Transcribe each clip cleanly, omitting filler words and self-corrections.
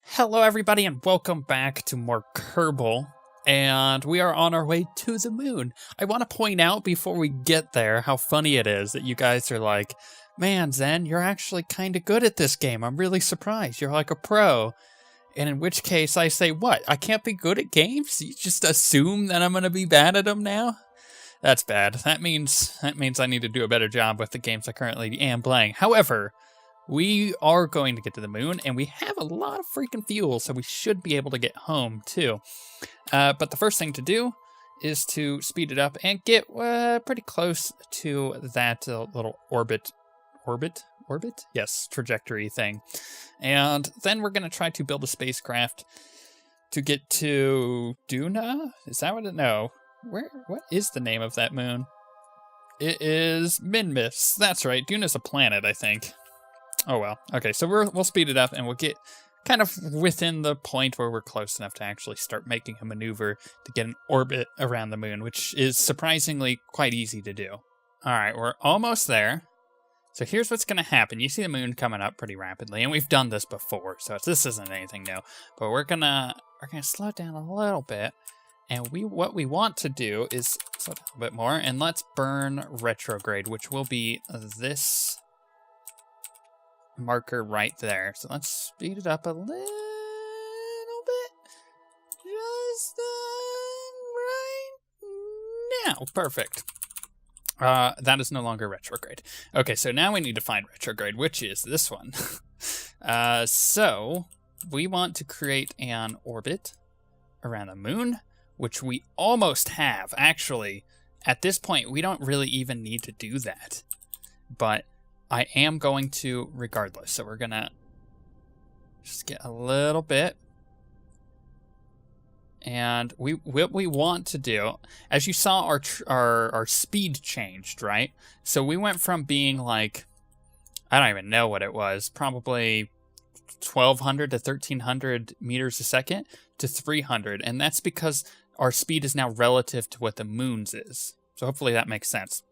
Hello everybody and welcome back to more Kerbal, and we are on our way to the moon. I want to point out before we get there how funny it is that you guys are like, man, Zen, you're actually kind of good at this game. I'm really surprised. You're like a pro. And in which case I say, what? I can't be good at games? You just assume that I'm going to be bad at them now? That's bad. That means I need to do a better job with the games I currently am playing. However, we are going to get to the moon, and we have a lot of freaking fuel, so we should be able to get home, too. But the first thing to do is to speed it up and get pretty close to that little orbit? Yes, trajectory thing. And then we're going to try to build a spacecraft to get to Duna? Is that what it? No. What is the name of that moon? It is Minmus. That's right. Duna's a planet, I think. Oh well. Okay, so we'll speed it up and we'll get kind of within the point where we're close enough to actually start making a maneuver to get an orbit around the moon, which is surprisingly quite easy to do. All right, we're almost there. So here's what's going to happen. You see the moon coming up pretty rapidly, and we've done this before, so this isn't anything new. But we're gonna slow it down a little bit, and what we want to do is slow down a bit more, and let's burn retrograde, which will be this marker right there. So let's speed it up a little bit. Just right now. Perfect. That is no longer retrograde. Okay, so now we need to find retrograde, which is this one. So we want to create an orbit around the moon, which we almost have. Actually, at this point, we don't really even need to do that. But I am going to regardless. So we're going to just get a little bit. And what we want to do, as you saw, our speed changed, right? So we went from being like, I don't even know what it was, probably 1,200 to 1,300 meters a second to 300. And that's because our speed is now relative to what the moon's is. So hopefully that makes sense.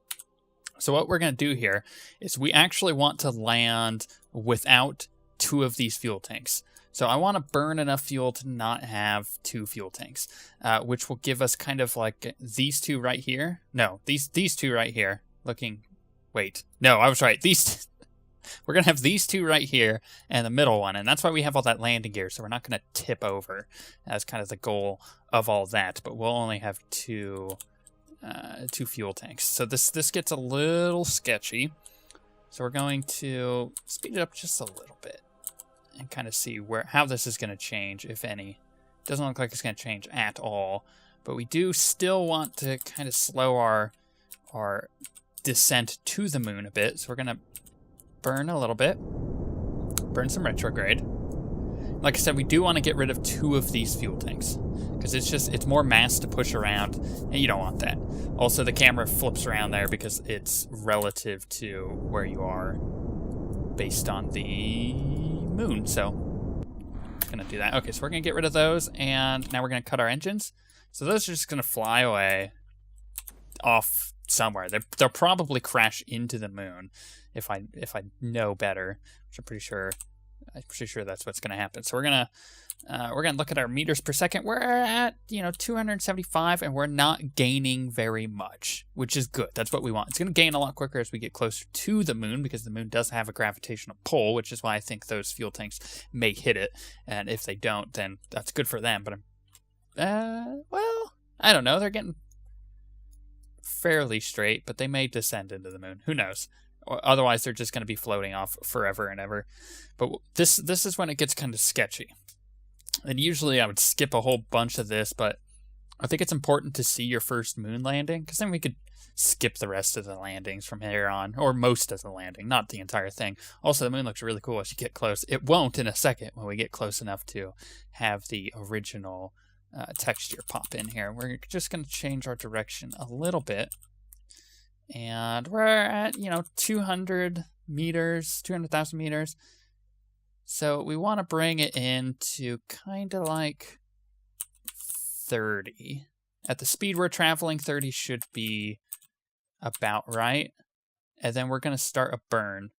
So what we're going to do here is we actually want to land without 2 of these fuel tanks. So I want to burn enough fuel to not have 2 fuel tanks, which will give us kind of like these 2 right here. No, these 2 right here. Wait, no, I was right. We're going to have these 2 right here and the middle one. And that's why we have all that landing gear. So we're not going to tip over. That's kind of the goal of all that. But we'll only have 2 fuel tanks. So this gets a little sketchy. So we're going to speed it up just a little bit and kind of see how this is going to change, if any. Doesn't look like it's going to change at all, but we do still want to kind of slow our descent to the moon a bit. So we're going to burn a little bit, burn some retrograde. Like I said, we do want to get rid of 2 of these fuel tanks because it's more mass to push around, and you don't want that. Also, the camera flips around there because it's relative to where you are based on the moon. So I'm gonna do that. Okay, so we're gonna get rid of those, and now we're gonna cut our engines. So those are just gonna fly away off somewhere. They'll probably crash into the moon if I know better, which I'm pretty sure that's what's gonna happen. So we're gonna look at our meters per second. We're at 275, and we're not gaining very much, which is good. That's what we want. It's going to gain a lot quicker as we get closer to the moon, because the moon does have a gravitational pull, which is why I think those fuel tanks may hit it. And if they don't, then that's good for them. But well, I don't know. They're getting fairly straight, but they may descend into the moon. Who knows? Otherwise, they're just going to be floating off forever and ever. But this is when it gets kind of sketchy. And usually I would skip a whole bunch of this, but I think it's important to see your first moon landing, because then we could skip the rest of the landings from here on, or most of the landing, not the entire thing. Also, the moon looks really cool as you get close. It won't in a second when we get close enough to have the original texture pop in here. We're just going to change our direction a little bit. And we're at, 200,000 meters. So we want to bring it into kind of like 30. At the speed we're traveling, 30 should be about right. and then we're going to start a burn.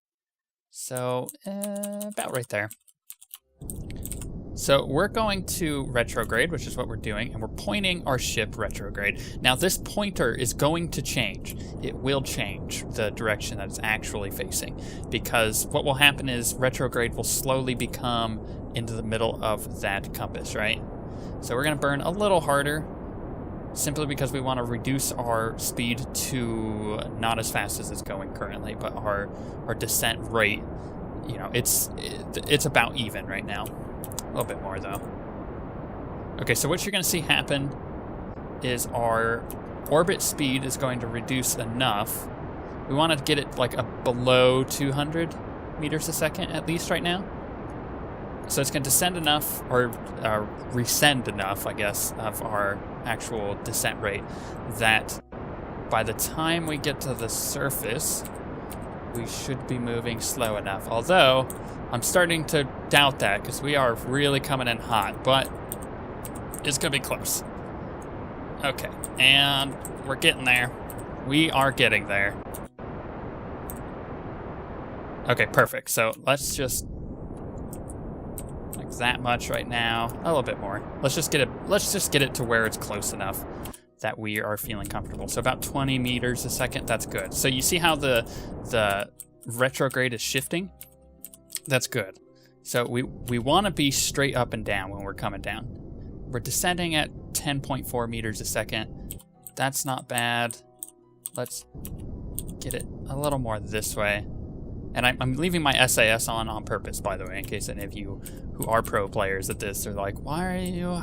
So about right there. So we're going to retrograde, which is what we're doing, and we're pointing our ship retrograde. Now this pointer is going to change. It will change the direction that it's actually facing, because what will happen is retrograde will slowly become into the middle of that compass, right? So we're going to burn a little harder, simply because we want to reduce our speed to not as fast as it's going currently, but our descent rate, you know, it's about even right now. A little bit more though. Okay, so what you're going to see happen is our orbit speed is going to reduce enough. We want to get it like below 200 meters a second at least right now. So it's going to descend enough, or rescend enough, I guess, of our actual descent rate, that by the time we get to the surface, we should be moving slow enough. Although, I'm starting to doubt that, because we are really coming in hot, but it's going to be close. Okay, and we're getting there. We are getting there. Okay, perfect. So let's just, like that much right now. A little bit more. Let's just get it to where it's close enough that we are feeling comfortable. So about 20 meters a second, that's good. So you see how the retrograde is shifting? That's good. So we want to be straight up and down when we're coming down. We're descending at 10.4 meters a second. That's not bad. Let's get it a little more this way. And I'm leaving my SAS on purpose, by the way, in case any of you who are pro players at this are like, why are you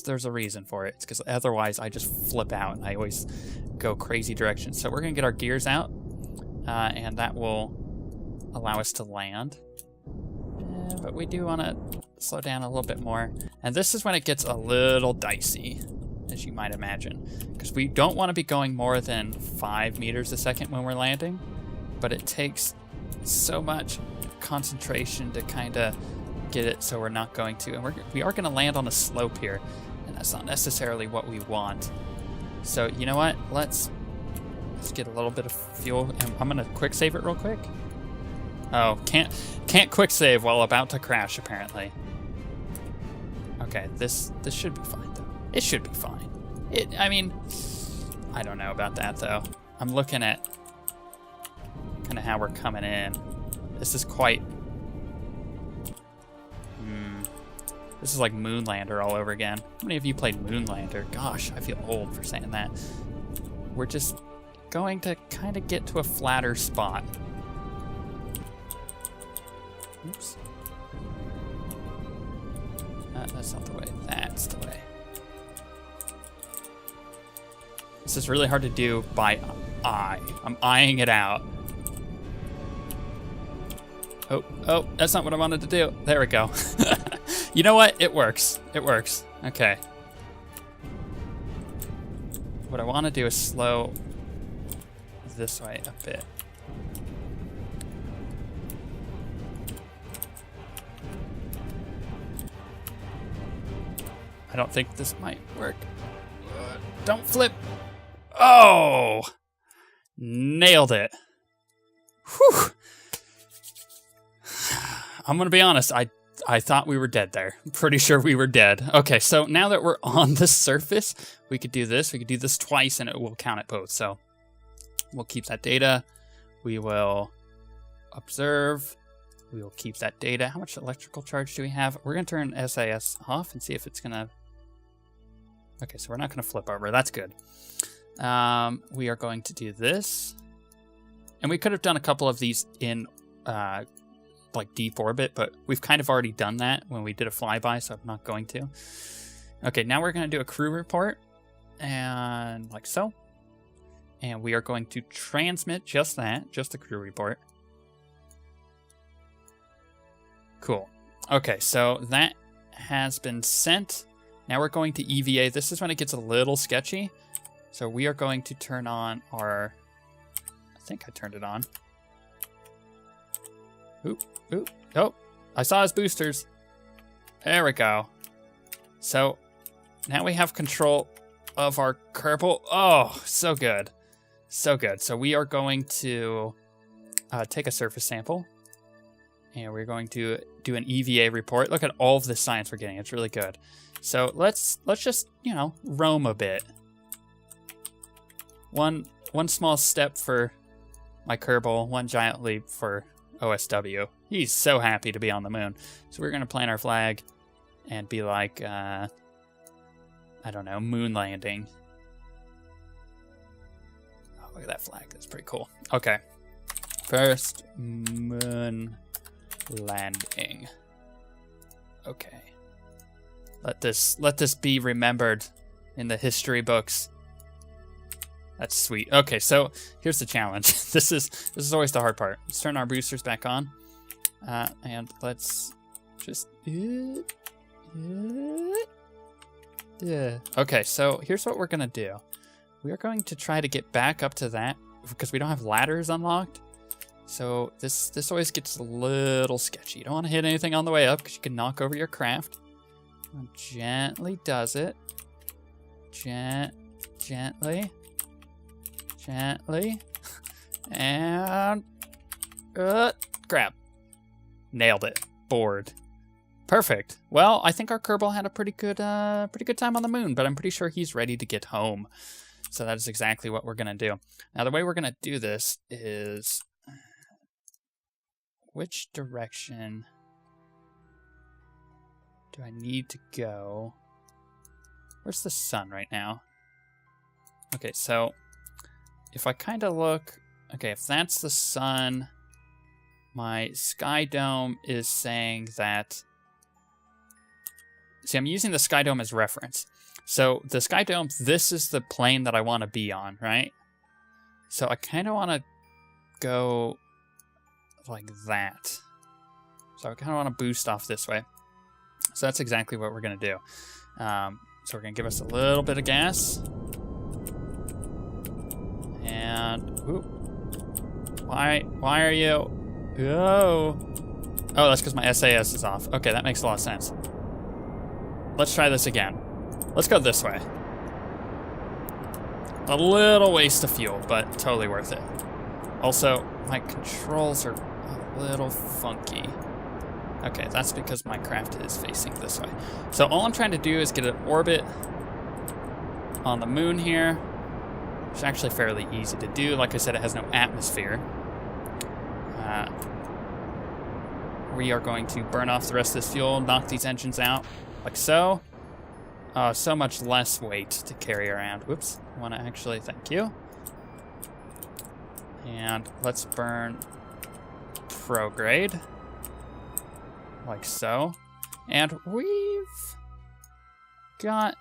there's a reason for it. It's because otherwise I just flip out and I always go crazy directions. So we're going to get our gears out, and that will allow us to land. But we do want to slow down a little bit more. And this is when it gets a little dicey, as you might imagine, because we don't want to be going more than 5 meters a second when we're landing, but it takes so much concentration to kind of get it so we're not going to. And we are going to land on a slope here, and that's not necessarily what we want. So you know what? Let's get a little bit of fuel, and I'm going to quick save it real quick. Oh, can't quick save while about to crash, apparently. Okay, this should be fine though. It should be fine. I mean, I don't know about that though. I'm looking at kind of how we're coming in. This is quite... This is like Moonlander all over again. How many of you played Moonlander? Gosh, I feel old for saying that. We're just going to kind of get to a flatter spot. Oops. That's not the way. That's the way. This is really hard to do by eye. I'm eyeing it out. Oh, that's not what I wanted to do. There we go. You know what? It works. It works. Okay. What I want to do is slow this way a bit. I don't think this might work. Don't flip. Oh! Nailed it. Whew. I'm going to be honest. I thought we were dead there. I'm pretty sure we were dead. Okay, so now that we're on the surface, we could do this. We could do this twice, and it will count it both. So we'll keep that data. We will observe. We will keep that data. How much electrical charge do we have? We're going to turn SAS off and see if it's going to... Okay, so we're not going to flip over. That's good. We are going to do this. And we could have done a couple of these in like deep orbit, but we've kind of already done that when we did a flyby, so I'm not going to. Okay, now we're going to do a crew report, and like so. And we are going to transmit just that, just the crew report. Cool. Okay, so that has been sent. Now we're going to EVA. This is when it gets a little sketchy. So we are going to turn on our... I think I turned it on. Oop. Oh, I saw his boosters. There we go. So now we have control of our Kerbal. Oh, so good. So good. So we are going to take a surface sample. And we're going to do an EVA report. Look at all of the science we're getting. It's really good. So let's just, you know, roam a bit. One small step for my Kerbal, one giant leap for OSW. He's so happy to be on the moon. So we're going to plant our flag and be like, I don't know, moon landing. Oh, look at that flag. That's pretty cool. Okay. First moon landing. Okay. Let this be remembered in the history books. That's sweet. Okay, so here's the challenge. This is always the hard part. Let's turn our boosters back on. And let's just okay, so here's what we're gonna do. We are going to try to get back up to that because we don't have ladders unlocked. So this always gets a little sketchy. You don't want to hit anything on the way up because you can knock over your craft. Gently does it. Gently. And grab. Nailed it. Board. Perfect. Well, I think our Kerbal had a pretty good time on the moon, but I'm pretty sure he's ready to get home. So that is exactly what we're gonna do. Now the way we're gonna do this is, which direction do I need to go? Where's the sun right now? Okay, so if I kind of look, okay, if that's the sun, my sky dome is saying that, see, I'm using the sky dome as reference. So the sky dome, this is the plane that I want to be on, right? So I kind of want to go like that. So I kind of want to boost off this way. So that's exactly what we're going to do. So we're going to give us a little bit of gas. And, ooh, why are you, oh, that's because my SAS is off. Okay, that makes a lot of sense. Let's try this again. Let's go this way. A little waste of fuel, but totally worth it. Also, my controls are a little funky. Okay, that's because my craft is facing this way. So all I'm trying to do is get an orbit on the moon here. It's actually fairly easy to do. Like I said, it has no atmosphere. We are going to burn off the rest of this fuel, knock these engines out, like so. So much less weight to carry around. Whoops, I want to actually, thank you. And let's burn prograde, like so. And we've got,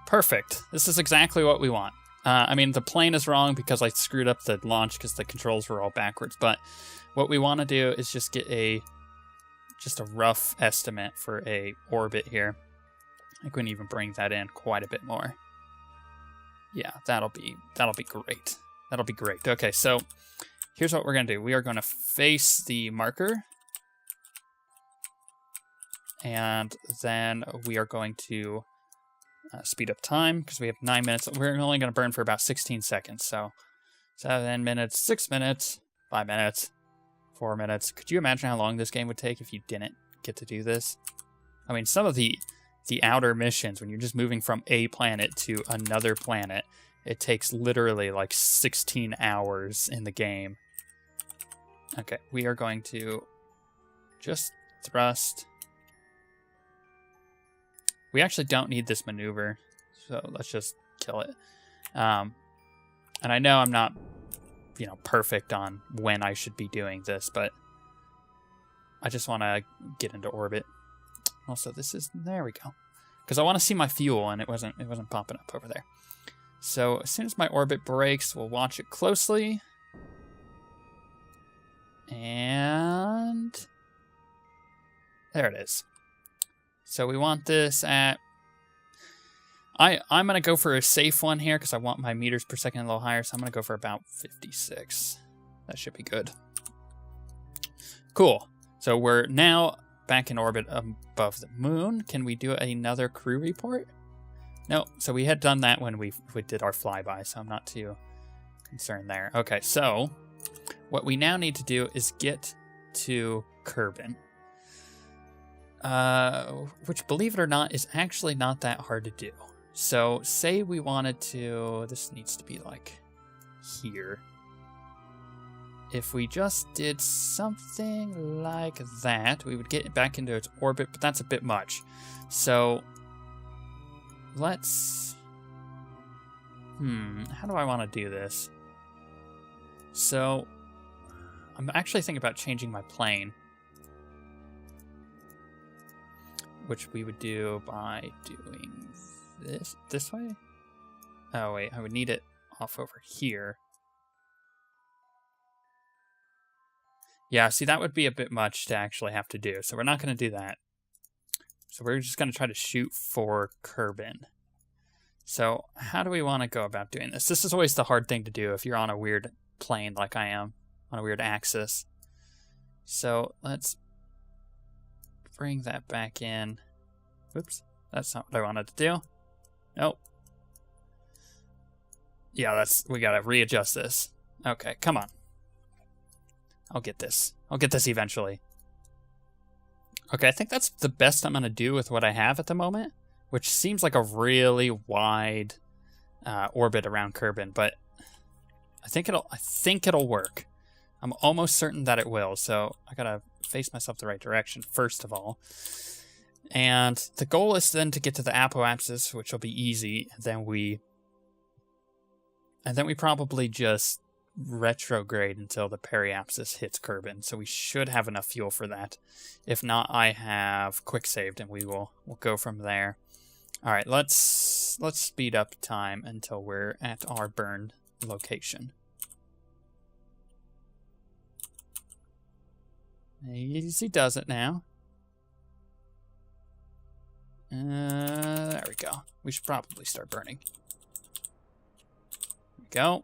perfect. This is exactly what we want. I mean, the plane is wrong because I screwed up the launch because the controls were all backwards. But what we want to do is just get just a rough estimate for a orbit here. I couldn't even bring that in quite a bit more. Yeah, that'll be great. That'll be great. Okay, so here's what we're gonna do. We are gonna face the marker, and then we are going to speed up time because we have 9 minutes. We're only going to burn for about 16 seconds. So 7 minutes, 6 minutes, 5 minutes, 4 minutes. Could you imagine how long this game would take if you didn't get to do this? I mean, some of the outer missions, when you're just moving from a planet to another planet, it takes literally like 16 hours in the game. Okay, we are going to just thrust. We actually don't need this maneuver, so let's just kill it. And I know I'm not, perfect on when I should be doing this, but I just want to get into orbit. Also, there we go. Because I want to see my fuel, and it wasn't popping up over there. So as soon as my orbit breaks, we'll watch it closely. And there it is. So we want this at, I'm going to go for a safe one here because I want my meters per second a little higher. So I'm going to go for about 56. That should be good. Cool. So we're now back in orbit above the moon. Can we do another crew report? No. So we had done that when we did our flyby. So I'm not too concerned there. Okay. So What we now need to do is get to Kerbin. Which, believe it or not, is actually not that hard to do. So, say we wanted to... This needs to be, like, here. If we just did something like that, we would get back into its orbit, but that's a bit much. So, let's... how do I want to do this? So, I'm actually thinking about changing my plane. Which we would do by doing this way? Oh, wait, I would need it off over here. Yeah, see, that would be a bit much to actually have to do, so we're not going to do that. So we're just going to try to shoot for Kerbin. So how do we want to go about doing this? This is always the hard thing to do if you're on a weird plane like I am, on a weird axis. So let's bring that back in. Oops, that's not what I wanted to do. Nope. Yeah, we gotta readjust this. Okay, come on. I'll get this. I'll get this eventually. Okay, I think that's the best I'm gonna do with what I have at the moment, which seems like a really wide orbit around Kerbin, but I think it'll work. I'm almost certain that it will, so I gotta face myself the right direction first of all. And the goal is then to get to the apoapsis, which will be easy. Then we probably just retrograde until the periapsis hits Kerbin. So we should have enough fuel for that. If not, I have quick saved, and we'll go from there. All right, let's speed up time until we're at our burn location. Easy does it now. There we go. We should probably start burning. There we go.